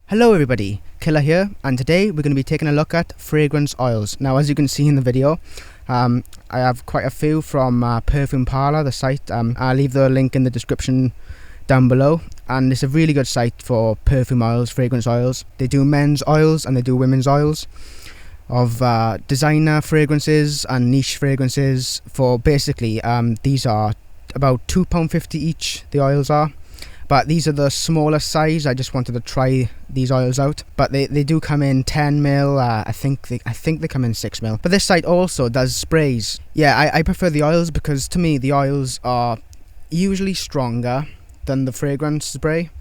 Hello everybody, Killer here, and today we're going to be taking a look at fragrance oils. Now, as you can see in the video, I have quite a few from Perfume Parlour, the site. I'll leave the link in the description down below, and it's a really good site for perfume oils, fragrance oils. They do men's oils and they do women's oils of designer fragrances and niche fragrances. For basically, these are about £2.50 each, the oils are. But these are the smaller size. I just wanted to try these oils out. But they do come in 10ml. I think they come in 6ml. But this site also does sprays. Yeah, I prefer the oils because to me the oils are usually stronger than the fragrance spray,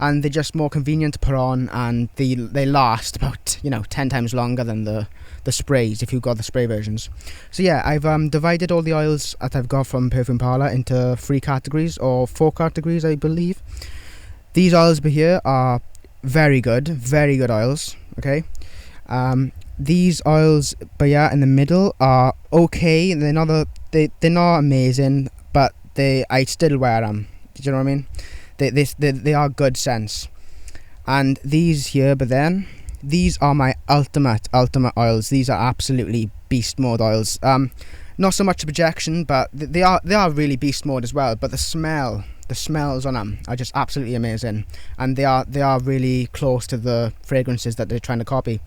and they're just more convenient to put on, and they last about 10 times longer than the sprays if you've got the spray versions. So yeah, I've divided all the oils that I've got from Perfume Parlour into 3 categories, or 4 categories I believe. These oils over here are very good oils, okay. These oils but yeah in the middle are okay. They're not amazing, but I still wear them. Do you know what I mean? They are good sense. And these here, but then these are my ultimate oils. These are absolutely beast mode oils. Not so much projection, but they are really beast mode as well. But the smells on them are just absolutely amazing, and they are really close to the fragrances that they're trying to copy.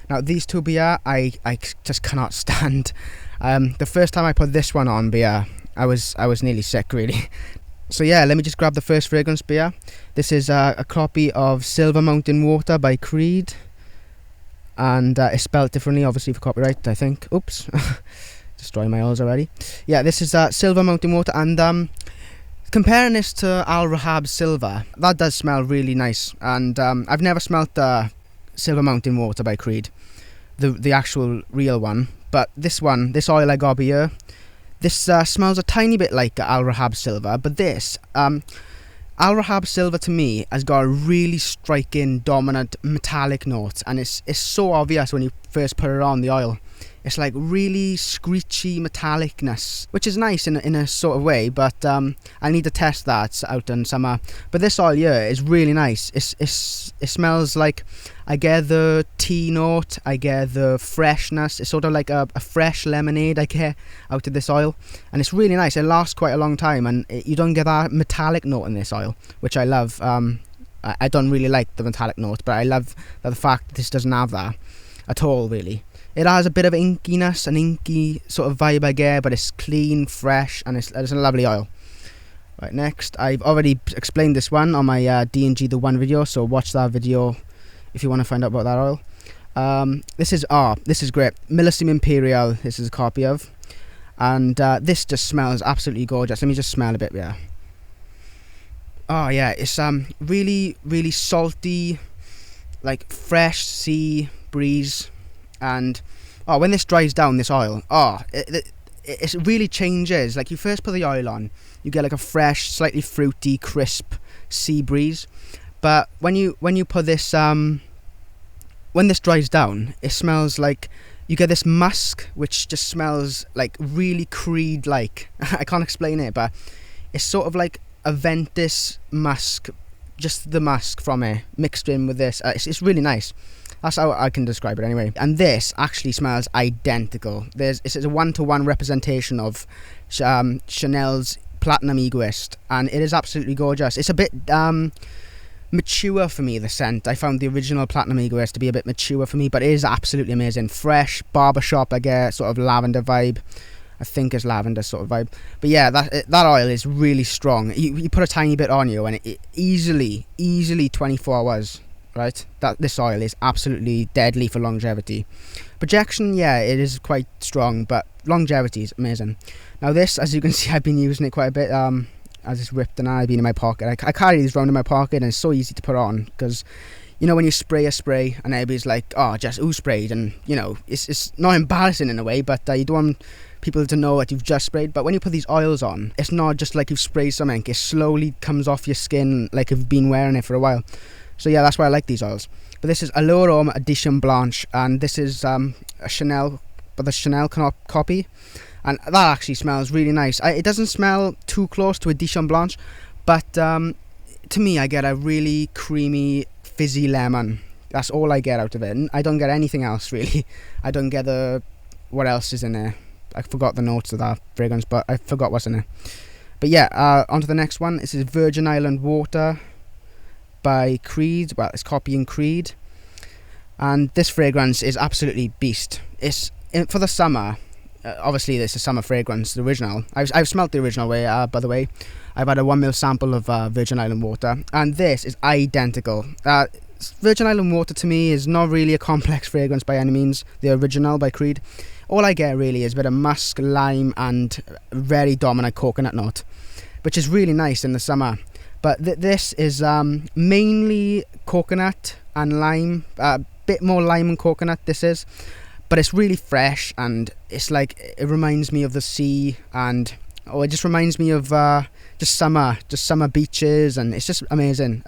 Now these two beer, I just cannot stand. The first time I put this one on beer, I was nearly sick really. So yeah, let me just grab the first fragrance beer. This is a copy of Silver Mountain Water by Creed. And it's spelled differently, obviously for copyright, I think. Oops. Destroying my oils already. Yeah, this is Silver Mountain Water. And comparing this to Al Rahab Silver, that does smell really nice. And I've never smelt Silver Mountain Water by Creed, the actual real one. But this oil I got here, this smells a tiny bit like Al Rahab Silver. But this, Al Rahab Silver to me has got a really striking, dominant metallic note, and it's so obvious when you first put it on the oil. It's like really screechy metallicness, which is nice in a sort of way, but I need to test that out in summer. But this oil here is really nice. It smells like, I get the tea note, I get the freshness. It's sort of like a fresh lemonade I get out of this oil, and it's really nice. It lasts quite a long time, and you don't get that metallic note in this oil, which I love. I don't really like the metallic note, but I love the fact that this doesn't have that at all really. It has a bit of inkiness, an inky sort of vibe I get, but it's clean, fresh, and it's a lovely oil. Right, next, I've already explained this one on my D&G The One video, so watch that video if you want to find out about that oil. This is great. Millésime Imperial, this is a copy of. And this just smells absolutely gorgeous. Let me just smell a bit, yeah. Oh yeah, it's really, really salty, like fresh sea breeze. And when this dries down, this oil, it really changes. Like, you first put the oil on, you get like a fresh, slightly fruity, crisp sea breeze. But when you put this, when this dries down, it smells like you get this musk, which just smells like really Creed like. I can't explain it, but it's sort of like Aventus musk, just the musk from it mixed in with this. It's really nice. That's how I can describe it anyway. And this actually smells identical. It's a 1-to-1 representation of Chanel's Platinum Egoist, and it is absolutely gorgeous. It's a bit mature for me, the scent. I found the original Platinum Egoist to be a bit mature for me, but it is absolutely amazing. Fresh, barbershop, I get sort of lavender vibe. I think it's lavender sort of vibe. But yeah, that oil is really strong. You put a tiny bit on you, and it easily 24 hours. Right, this oil is absolutely deadly for longevity. Projection, yeah, it is quite strong, but longevity is amazing. Now this, as you can see, I've been using it quite a bit. As it's ripped and I've been in my pocket. I carry these around in my pocket, and it's so easy to put on because, when you spray a spray and everybody's like, oh, just who sprayed, and it's not embarrassing in a way, but you don't want people to know that you've just sprayed. But when you put these oils on, it's not just like you've sprayed something. It slowly comes off your skin like you've been wearing it for a while. So yeah, that's why I like these oils. But this is Allure Homme Edition Blanche, and this is a Chanel, but the Chanel copy, and that actually smells really nice. It doesn't smell too close to Edition Blanche, but to me I get a really creamy, fizzy lemon. That's all I get out of it. I don't get anything else really. I don't get what else is in there. I forgot the notes of that fragrance, but I forgot what's in it. But yeah, on to the next one. This is Virgin Island Water by Creed. Well, it's copying Creed. And this fragrance is absolutely beast. It's for the summer. Obviously, this is summer fragrance, the original. I've smelt the original way, by the way. I've had a 1 ml sample of Virgin Island Water. And this is identical. Virgin Island Water to me is not really a complex fragrance by any means. The original by Creed. All I get really is a bit of musk, lime and very dominant coconut note, which is really nice in the summer. But this is mainly coconut and lime, a bit more lime and coconut this is. But it's really fresh, and it's like, it reminds me of the sea, and it just reminds me of just summer beaches, and it's just amazing.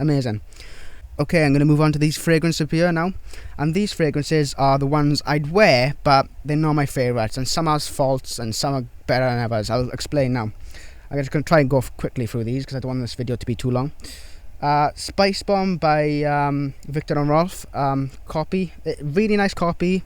Okay, I'm going to move on to these fragrances up here now. And these fragrances are the ones I'd wear, but they're not my favourites. And some has faults, and some are better than others. I'll explain now. I'm just going to try and go quickly through these, because I don't want this video to be too long. Spice Bomb by Viktor and Rolf. Copy. Really nice copy.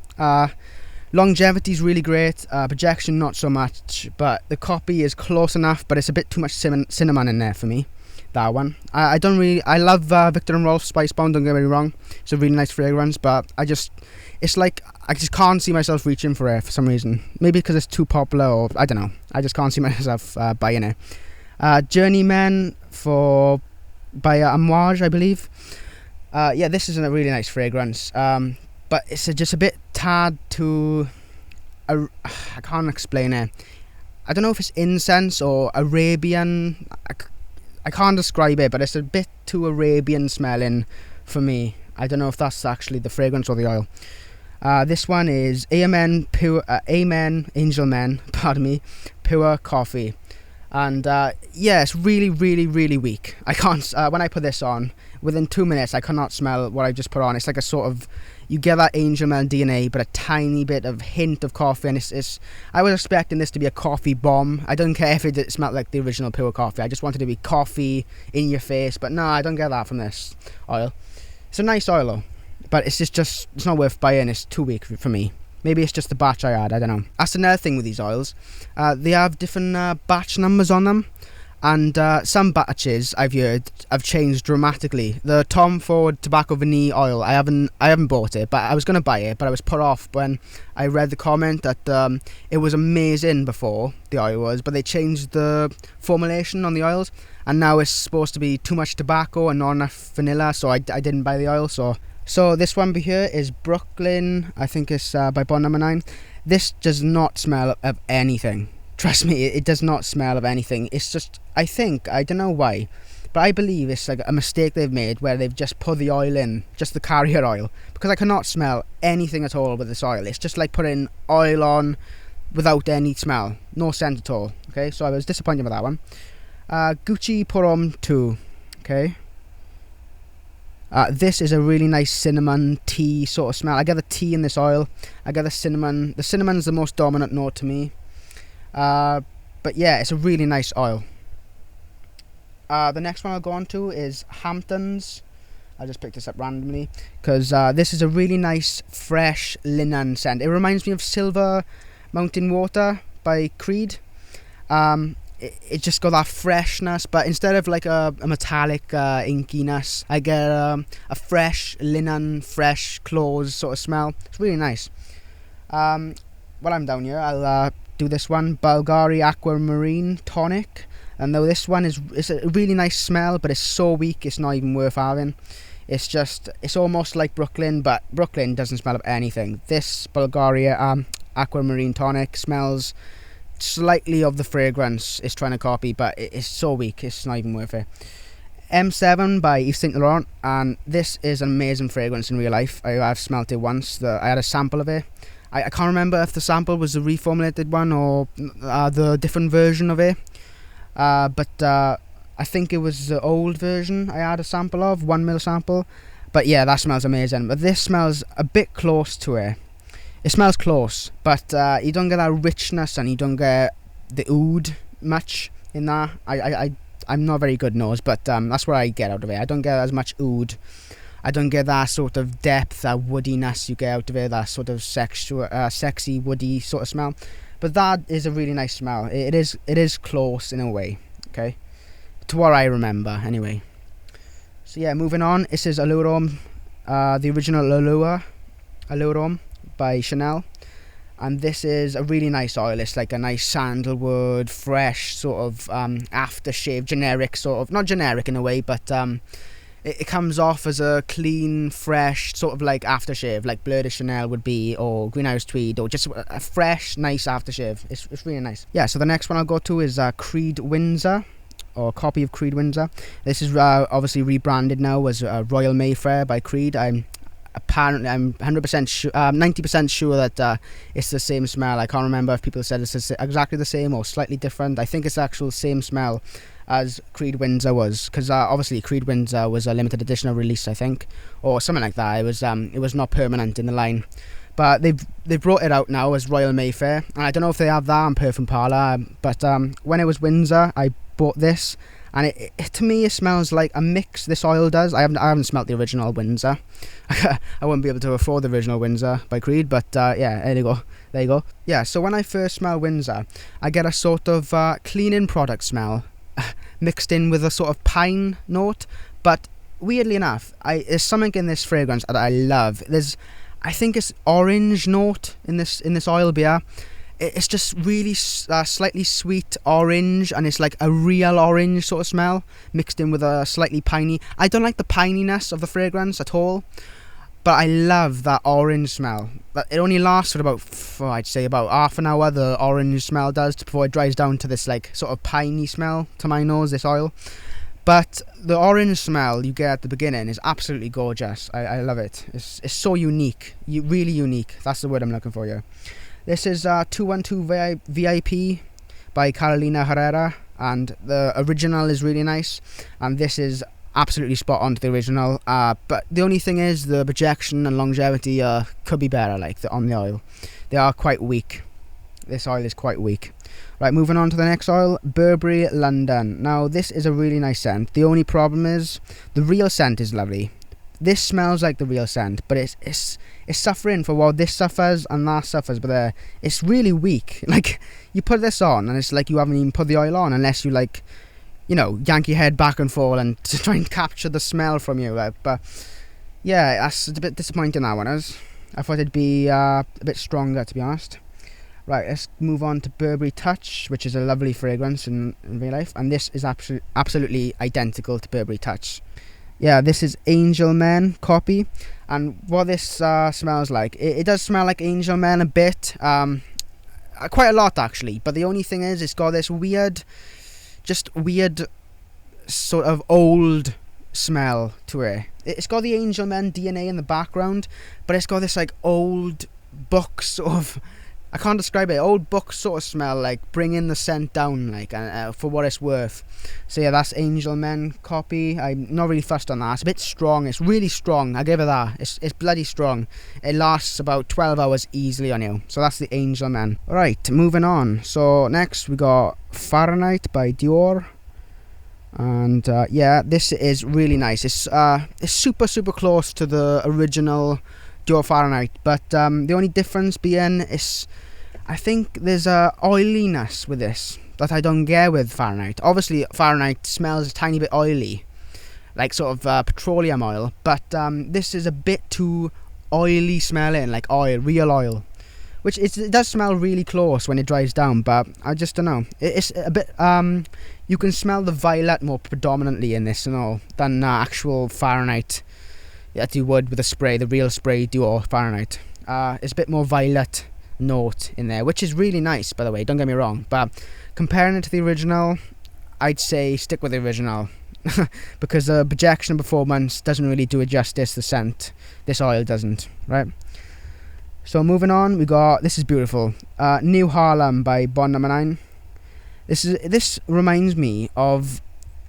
Longevity is really great. Projection, not so much. But the copy is close enough, but it's a bit too much cinnamon in there for me. That one. I don't really. I love Viktor and Rolf Spice Bomb. Don't get me wrong. It's a really nice fragrance, but it's like I just can't see myself reaching for it for some reason. Maybe because it's too popular, or I don't know. I just can't see myself buying it. Journeyman by Amouage, I believe. Yeah, this is a really nice fragrance. But it's just a bit tad too. I can't explain it. I don't know if it's incense or Arabian. I can't describe it, but it's a bit too Arabian smelling for me. I don't know if that's actually the fragrance or the oil. This one is Amen Angel Men, pardon me, Pure Coffee. And yeah, it's really, really, really weak. I can't, when I put this on, within 2 minutes, I cannot smell what I just put on. It's like a sort of, you get that Angel Man DNA, but a tiny bit of hint of coffee. And it's I was expecting this to be a coffee bomb. I don't care if it smelled like the original Pure Coffee. I just wanted it to be coffee in your face. But no, I don't get that from this oil. It's a nice oil though, but it's just it's not worth buying. It's too weak for me. Maybe it's just the batch I had, I don't know. That's another thing with these oils. They have different batch numbers on them. And some batches I've heard have changed dramatically. The Tom Ford Tobacco Vanille oil, I haven't bought it, but I was going to buy it, but I was put off when I read the comment that it was amazing before, the oil was, but they changed the formulation on the oils, and now it's supposed to be too much tobacco and not enough vanilla, so I didn't buy the oil. So this one here is Brooklyn, I think it's by Bonham 9. This does not smell of anything. Trust me, it does not smell of anything. It's just, I don't know why, but I believe it's like a mistake they've made where they've just put the oil in, just the carrier oil, because I cannot smell anything at all with this oil. It's just like putting oil on without any smell, no scent at all. Okay, so I was disappointed with that one. Gucci Pour Homme 2, okay. This is a really nice cinnamon tea sort of smell. I get the tea in this oil. I get the cinnamon. The cinnamon's the most dominant note to me. But yeah, it's a really nice oil. The next one I'll go on to is Hamptons. I just picked this up randomly because this is a really nice fresh linen scent. It reminds me of Silver Mountain Water by Creed. It just got that freshness, but instead of like a metallic inkiness, I get a fresh linen, fresh clothes sort of smell. It's really nice. While I'm down here, I'll do this one, Bulgari Aquamarine Tonic. And though this one it's a really nice smell, but it's so weak it's not even worth having. It's almost like Brooklyn, but Brooklyn doesn't smell of anything. This Bulgari Aquamarine Tonic smells slightly of the fragrance it's trying to copy, but it's so weak it's not even worth it. M7 by Yves Saint Laurent, and this is an amazing fragrance in real life. I've smelt it once. I had a sample of it. I can't remember if the sample was the reformulated one or the different version of it, but I think it was the old version I had a sample of, 1 ml sample. But yeah, that smells amazing. But this smells a bit close to it. It smells close, but you don't get that richness and you don't get the oud much in that. I'm not very good nose, but that's what I get out of it. I don't get as much oud. I don't get that sort of depth, that woodiness you get out of it, that sort of sexy, woody sort of smell. But that is a really nice smell. It is close in a way, okay? To what I remember, anyway. So yeah, moving on. This is Allure, the original Allure by Chanel. And this is a really nice oil. It's like a nice sandalwood, fresh sort of aftershave, generic sort of, not generic in a way, but it comes off as a clean, fresh sort of like aftershave, like Bleu de Chanel would be, or Greenhouse Tweed, or just a fresh, nice aftershave. It's really nice. Yeah, so the next one I'll go to is Creed Windsor, or copy of Creed Windsor. This is obviously rebranded now as Royal Mayfair by Creed. I'm 100% sure, 90% sure that it's the same smell. I can't remember if people said it's exactly the same or slightly different. I think it's the actual same smell as Creed Windsor was, because obviously Creed Windsor was a limited edition release, I think, or something like that. It was not permanent in the line, but they've brought it out now as Royal Mayfair, and I don't know if they have that on Perfume Parlour, but when it was Windsor, I bought this, and it to me it smells like a mix. This oil does. I haven't smelt the original Windsor. I wouldn't be able to afford the original Windsor by Creed, but yeah, there you go. Yeah, so when I first smell Windsor, I get a sort of cleaning product smell mixed in with a sort of pine note. But weirdly enough, there's something in this fragrance that I love. I think it's orange note in this oil beer. It's just really slightly sweet orange, and it's like a real orange sort of smell mixed in with a slightly piney. I don't like the pininess of the fragrance at all, but I love that orange smell. It only lasts for about, I'd say about half an hour, the orange smell does, before it dries down to this like sort of piney smell to my nose, this oil. But the orange smell you get at the beginning is absolutely gorgeous. I love it. It's so unique, really unique. That's the word I'm looking for here. This is 212 VIP by Carolina Herrera, and the original is really nice, and this is absolutely spot on to the original, but the only thing is the projection and longevity could be better, like on the oil. They are quite weak. This oil is quite weak. Right, moving on to the next oil, Burberry London. Now this is a really nice scent. The only problem is the real scent is lovely. This smells like the real scent, but it's suffering for what this suffers and that suffers, but it's really weak. Like, you put this on and it's like you haven't even put the oil on, unless you, like, you know, yank your head back and forth and to try and capture the smell from you. But yeah, that's a bit disappointing, that one is. I thought it'd be a bit stronger, to be honest. Right, let's move on to Burberry Touch, which is a lovely fragrance in real life, and this is absolutely identical to Burberry Touch. Yeah, this is Angel Men copy, and what this smells like, it does smell like Angel Men a bit, quite a lot actually, but the only thing is it's got this weird sort of old smell to it. It's got the Angel Men DNA in the background, but it's got this like old book sort of, I can't describe it, old book sort of smell, like bringing the scent down, like for what it's worth. So yeah, that's Angel Men copy. I'm not really fussed on that. It's a bit strong. It's really strong. I give it that. It's bloody strong. It lasts about 12 hours easily on you. So that's the Angel Men. Right, moving on. So next we got Fahrenheit by Dior. And yeah, this is really nice. It's super close to the original Dior Fahrenheit, but the only difference being is I think there's a oiliness with this that I don't get with Fahrenheit. Obviously Fahrenheit smells a tiny bit oily, like sort of petroleum oil, but this is a bit too oily smelling, like oil, real oil, which it does smell really close when it dries down, but I just don't know. It's a bit you can smell the violet more predominantly in this, you know, than actual Fahrenheit that you would with a spray, the real spray Dior Fahrenheit. It's a bit more violet note in there, which is really nice, by the way, don't get me wrong, but comparing it to the original, I'd say stick with the original because the projection and performance doesn't really do it justice, the scent. This oil doesn't, right? So moving on, we got, this is beautiful, New Harlem by Bonham. This reminds me of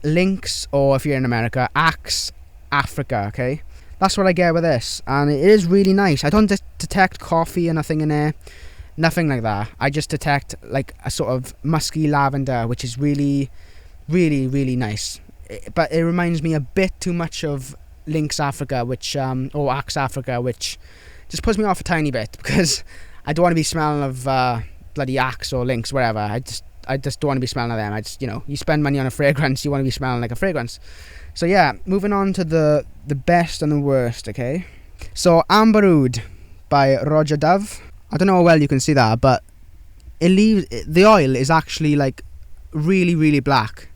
Lynx, or if you're in America, Axe Africa, okay? That's what I get with this, and it is really nice. I don't detect coffee or nothing in there, nothing like that. I just detect like a sort of musky lavender, which is really, really, really nice. But it reminds me a bit too much of Lynx Africa, which or Axe Africa, which just puts me off a tiny bit, because I don't want to be smelling of bloody Axe or Lynx, whatever. I just don't want to be smelling of them. I just, you spend money on a fragrance, you want to be smelling like a fragrance. So yeah, moving on to the best and the worst, okay? So Amber Oud by Roger Dove. I don't know how well you can see that, but the oil is actually like really, really black.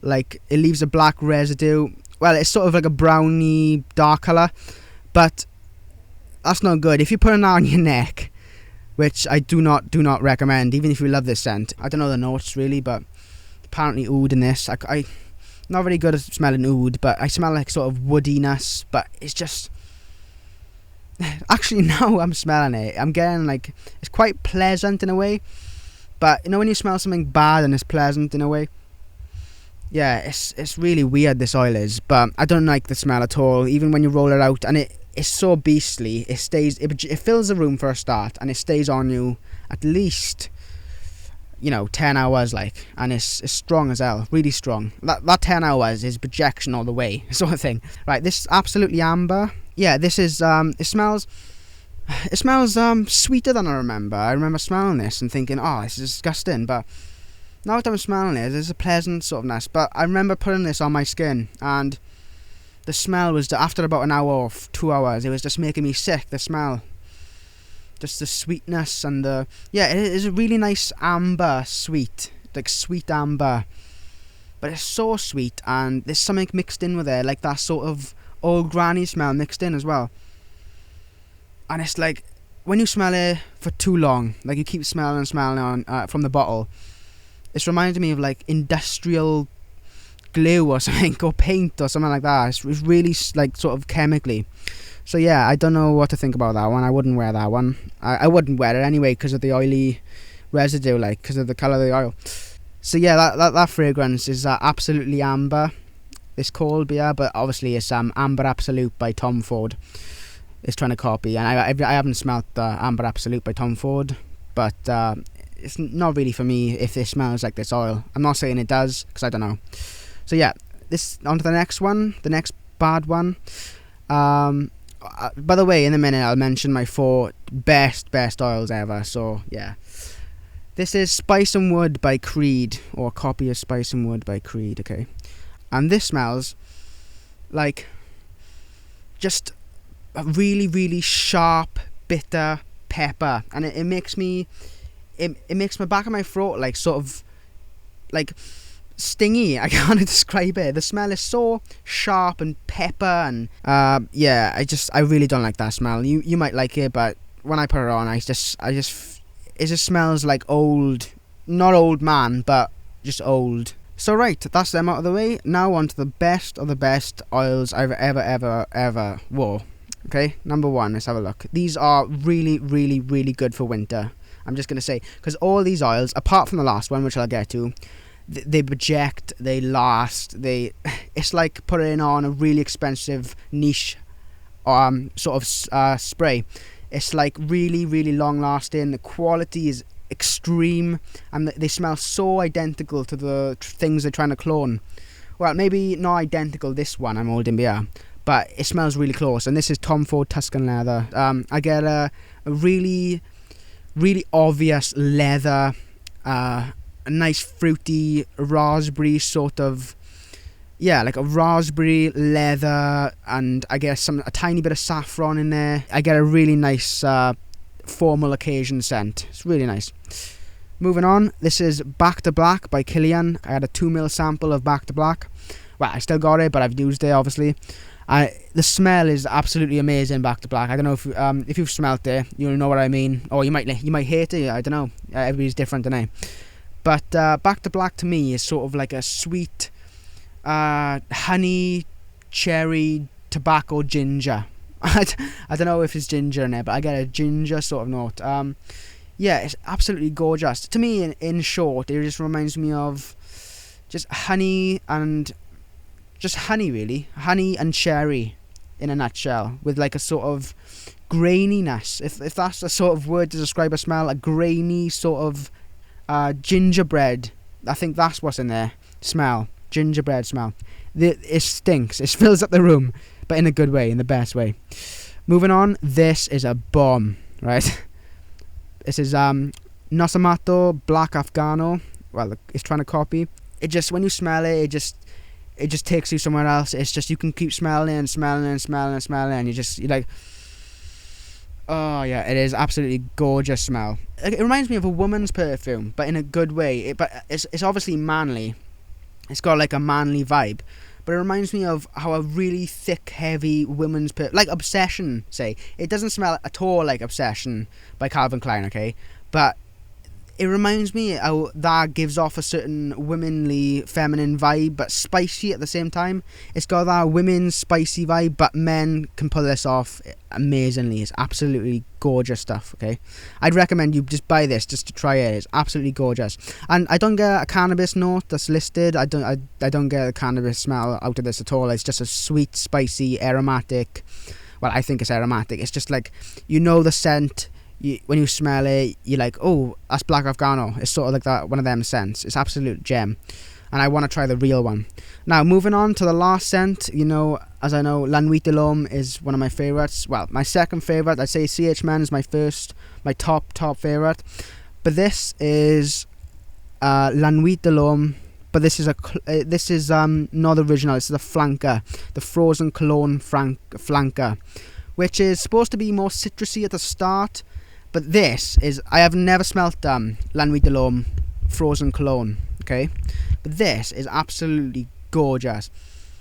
Like, it leaves a black residue. Well, it's sort of like a browny dark colour, but that's not good. If you put it on your neck, which I do not recommend, even if you love this scent. I don't know the notes really, but apparently oud in this. I not very good at smelling oud, but I smell like sort of woodiness, but it's just... Actually, now I'm smelling it, I'm getting like... It's quite pleasant in a way, but when you smell something bad and it's pleasant in a way? Yeah, it's really weird, this oil is, but I don't like the smell at all, even when you roll it out, and it's so beastly. It stays, it fills the room for a start, and it stays on you at least, 10 hours, like, and it's strong as hell, really strong. That 10 hours is projection all the way, sort of thing. Right, this is Absolutely Amber. Yeah, this is, it smells sweeter than I remember. I remember smelling this and thinking, oh, this is disgusting, but now that I'm smelling it, there's a pleasant sort of ness. But I remember putting this on my skin, and the smell was, after about an hour or 2 hours, it was just making me sick, the smell. Just the sweetness and it is a really nice amber sweet, like sweet amber. But it's so sweet, and there's something mixed in with it, like that sort of old granny smell mixed in as well. And it's like, when you smell it for too long, like you keep smelling on from the bottle, it's reminded me of like industrial glue or something, or paint or something like that. It's really like sort of chemically. So yeah, I don't know what to think about that one. I wouldn't wear that one. I wouldn't wear it anyway because of the oily residue, like, because of the colour of the oil. So yeah, that fragrance is Absolutely Amber. It's called beer, but obviously it's Amber Absolute by Tom Ford. It's trying to copy, and I haven't smelt Amber Absolute by Tom Ford, but it's not really for me if it smells like this oil. I'm not saying it does, because I don't know. So yeah, on to the next one, the next bad one. By the way, in a minute I'll mention my 4 best oils ever. So yeah, this is Spice and Wood by Creed, or a copy of Spice and Wood by Creed. Okay, and this smells like just a really, really sharp, bitter pepper, and it makes me, it makes my back of my throat like sort of like stingy. I can't describe it. The smell is so sharp and pepper, and yeah, I really don't like that smell. You might like it, but when I put it on, it just smells like old, not old man, but just old. So right, that's them out of the way. Now on to the best of the best oils I've ever wore. Okay, number 1, let's have a look. These are really, really, really good for winter. I'm just going to say, because all these oils, apart from the last one, which I'll get to, they project, they last, it's like putting on a really expensive niche sort of spray. It's like really, really long lasting. The quality is extreme, and they smell so identical to the things they're trying to clone. Well, maybe not identical, this one I'm holding here, but it smells really close. And this is Tom Ford Tuscan Leather. I get a really, really obvious leather, a nice fruity raspberry sort of, yeah, like a raspberry leather, and I get a tiny bit of saffron in there. I get a really nice formal occasion scent. It's really nice. Moving on, this is Back to Black by Kilian. I had a 2ml sample of Back to Black. Well, I still got it, but I've used it obviously. The smell is absolutely amazing. Back to Black. I don't know if you've smelt it, you'll know what I mean. Or you might hate it. I don't know. Everybody's different, don't they? But Back to Black to me is sort of like a sweet honey, cherry, tobacco, ginger. I don't know if it's ginger in it, but I get a ginger sort of note. Yeah, it's absolutely gorgeous. To me, in short, it just reminds me of just honey and... just honey, really. Honey and cherry in a nutshell, with like a sort of graininess. If that's a sort of word to describe a smell, a grainy sort of gingerbread. I think that's what's in there. Smell. Gingerbread smell. It stinks. It fills up the room, but in a good way, in the best way. Moving on, this is a bomb, right? This is Nosamato Black Afghano. Well, it's trying to copy. It just, when you smell it, it just takes you somewhere else. It's just, you can keep smelling and smelling and smelling and smelling, and you're like, oh yeah, it is absolutely gorgeous smell. It reminds me of a woman's perfume, but in a good way. But it's obviously manly. It's got like a manly vibe. But it reminds me of how a really thick, heavy women's like Obsession, say. It doesn't smell at all like Obsession by Calvin Klein, okay? But it reminds me how that gives off a certain womanly, feminine vibe, but spicy at the same time. It's got that women's spicy vibe, but men can pull this off amazingly. It's absolutely gorgeous stuff, okay? I'd recommend you just buy this just to try it. It's absolutely gorgeous. And I don't get a cannabis note that's listed. I don't get a cannabis smell out of this at all. It's just a sweet, spicy, aromatic. Well, I think it's aromatic. It's just like, you know the scent. When you smell it, you're like, oh, that's Black Afghano. It's sort of like that, one of them scents. It's absolute gem, and I want to try the real one. Now, moving on to the last scent. You know, as I know, La Nuit Tulum is one of my favourites. Well, my second favourite. I'd say CH BOND is my top favourite. But this is La Nuit Tulum. But this is not the original. This is a flanker, the frozen cologne flanker, which is supposed to be more citrusy at the start. But this is, I have never smelt La Nuit Tulum frozen cologne, okay? But this is absolutely gorgeous.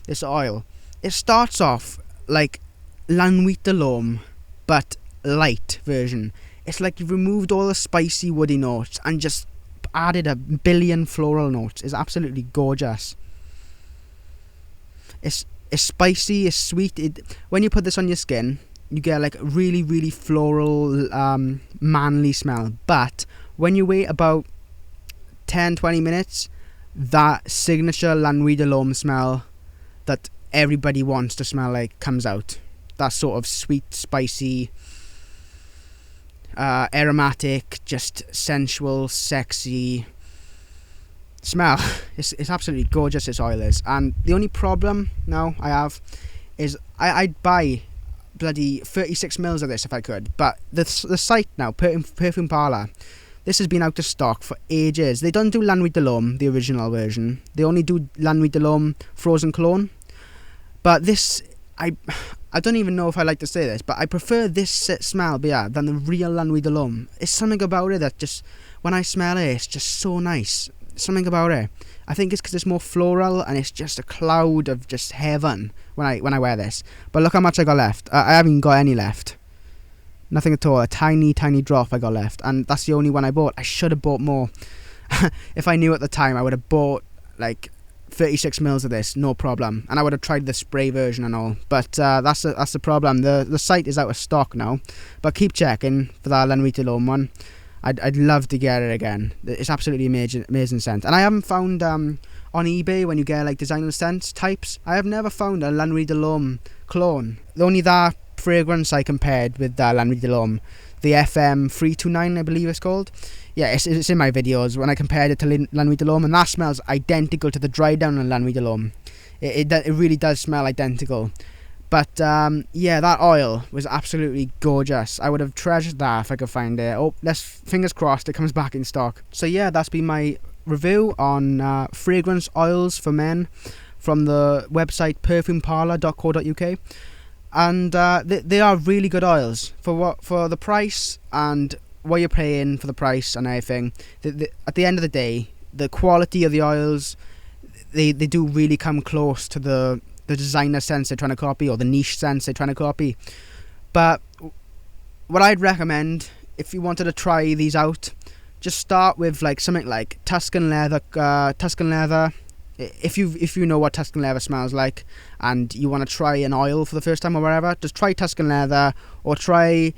This oil, it starts off like La Nuit Tulum, but light version. It's like you've removed all the spicy woody notes and just added a billion floral notes. It's absolutely gorgeous. It's spicy, it's sweet. When you put this on your skin, you get like really, really floral, manly smell. But when you wait about 10-20 minutes, that signature La Nuit Tulum smell that everybody wants to smell like comes out. That sort of sweet, spicy, aromatic, just sensual, sexy smell. It's absolutely gorgeous, this oil is. And the only problem now I have is I'd buy bloody 36 mils of this if I could, but the site now, Perfume Parlour, this has been out of stock for ages. They don't do La Nuit Tulum, the original version. They only do La Nuit Tulum frozen cologne. But this, I don't even know if I like to say this, but I prefer this smell than the real La Nuit Tulum. It's something about it that just, when I smell it, it's just so nice. Something about it. I think it's because it's more floral and it's just a cloud of just heaven when I wear this. But look how much I got left. I haven't got any left. Nothing at all. A tiny drop I got left, and that's the only one I bought. I should have bought more. If I knew at the time, I would have bought like 36 mils of this, no problem, and I would have tried the spray version and all. But that's the problem. The site is out of stock now, but keep checking for that La Nuit Tulum one. I'd love to get it again. It's absolutely amazing scent. And I haven't found on eBay, when you get like designer scents types, I have never found a La Nuit Tulum clone. Only that fragrance I compared with La Nuit Tulum, the FM 329 I believe it's called. Yeah, it's in my videos when I compared it to La Nuit Tulum, and that smells identical to the dry down on La Nuit Tulum. It really does smell identical. But yeah, that oil was absolutely gorgeous. I would have treasured that if I could find it. Oh, fingers crossed it comes back in stock. So yeah, that's been my review on fragrance oils for men from the website perfumeparlour.co.uk. And they are really good oils for the price and what you're paying for the price and everything. At the end of the day, the quality of the oils, they do really come close to the designer sense they're trying to copy, or the niche sense they're trying to copy. But what I'd recommend, if you wanted to try these out, just start with like something like Tuscan leather. If you know what Tuscan leather smells like and you want to try an oil for the first time or whatever, just try Tuscan leather, or try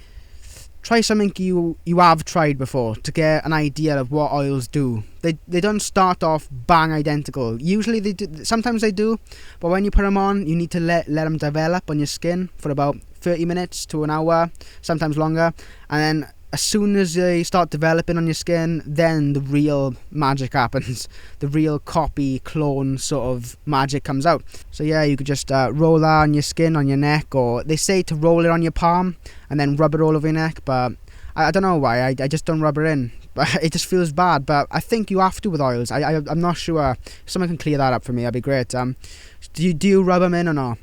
something you have tried before to get an idea of what oils do. They don't start off bang identical. Usually they do, sometimes they do, but when you put them on, you need to let them develop on your skin for about 30 minutes to an hour, sometimes longer, and then as soon as they start developing on your skin, then the real magic happens. The real copy, clone sort of magic comes out. So yeah, you could just roll that on your skin, on your neck, or they say to roll it on your palm and then rub it all over your neck, but I don't know why, I just don't rub it in. But it just feels bad, but I think you have to with oils. I'm not sure. If someone can clear that up for me, that'd be great. Do you rub them in or not?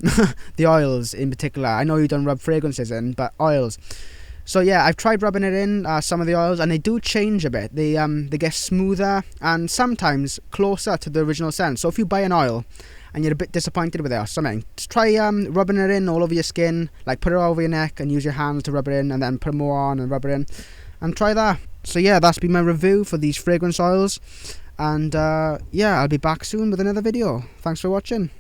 The oils in particular. I know you don't rub fragrances in, but oils. So yeah, I've tried rubbing it in, some of the oils, and they do change a bit. They get smoother and sometimes closer to the original scent. So if you buy an oil and you're a bit disappointed with it or something, just try rubbing it in all over your skin, like put it over your neck and use your hands to rub it in, and then put more on and rub it in, and try that. So yeah, that's been my review for these fragrance oils, and yeah, I'll be back soon with another video. Thanks for watching.